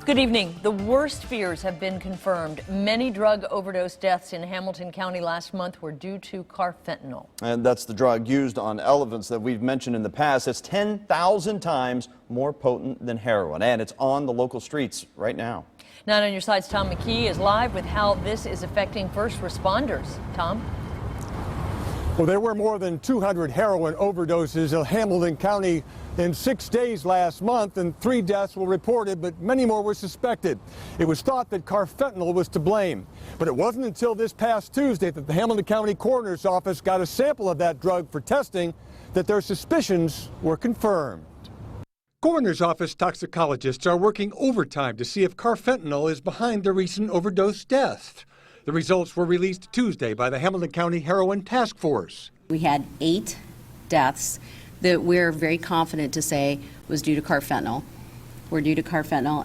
Good evening. The worst fears have been confirmed. Many drug overdose deaths in Hamilton County last month were due to carfentanil. And that's the drug used on elephants that we've mentioned in the past. It's 10,000 times more potent than heroin, and it's on the local streets right now. 9 on Your Side's Tom McKee is live with how this is affecting first responders. Tom? Well, there were more than 200 heroin overdoses in Hamilton County in 6 days last month, and 3 deaths were reported, but many more were suspected. It was thought that carfentanil was to blame, but it wasn't until this past Tuesday that the Hamilton County Coroner's Office got a sample of that drug for testing that their suspicions were confirmed. Coroner's Office toxicologists are working overtime to see if carfentanil is behind the recent overdose death. The results were released Tuesday by the Hamilton County Heroin Task Force. We had 8 deaths that we're very confident to say was due to carfentanil,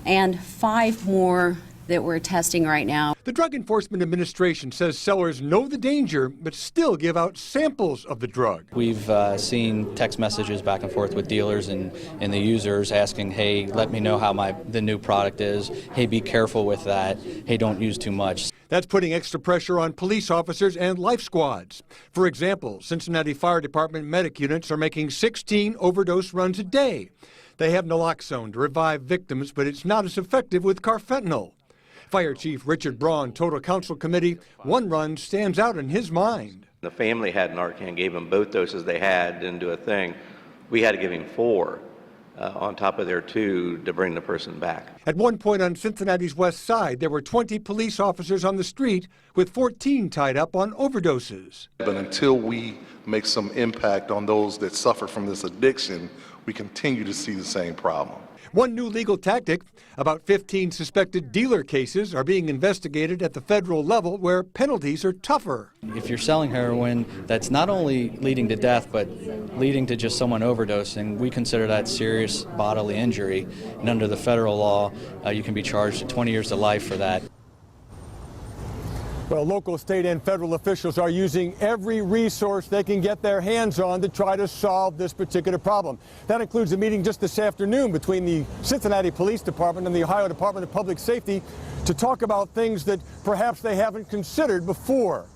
and 5 more that we're testing right now. The Drug Enforcement Administration says sellers know the danger, but still give out samples of the drug. We've seen text messages back and forth with dealers and the users asking, hey, let me know how the new product is. Hey, be careful with that. Hey, don't use too much. That's putting extra pressure on police officers and life squads. For example, Cincinnati Fire Department medic units are making 16 overdose runs a day. They have naloxone to revive victims, but it's not as effective with carfentanil. Fire Chief Richard Braun told a council committee one run stands out in his mind. The family had Narcan, gave him both doses they had, didn't do a thing. We had to give him 4 on top of their 2 to bring the person back. At one point on Cincinnati's west side, there were 20 police officers on the street with 14 tied up on overdoses. But until we make some impact on those that suffer from this addiction, we continue to see the same problem. One new legal tactic, about 15 suspected dealer cases are being investigated at the federal level where penalties are tougher. If you're selling heroin, that's not only leading to death, but leading to just someone overdosing. We consider that serious bodily injury, and under the federal law, you can be charged to 20 years to life for that. Well, local, state, and federal officials are using every resource they can get their hands on to try to solve this particular problem. That includes a meeting just this afternoon between the Cincinnati Police Department and the Ohio Department of Public Safety to talk about things that perhaps they haven't considered before.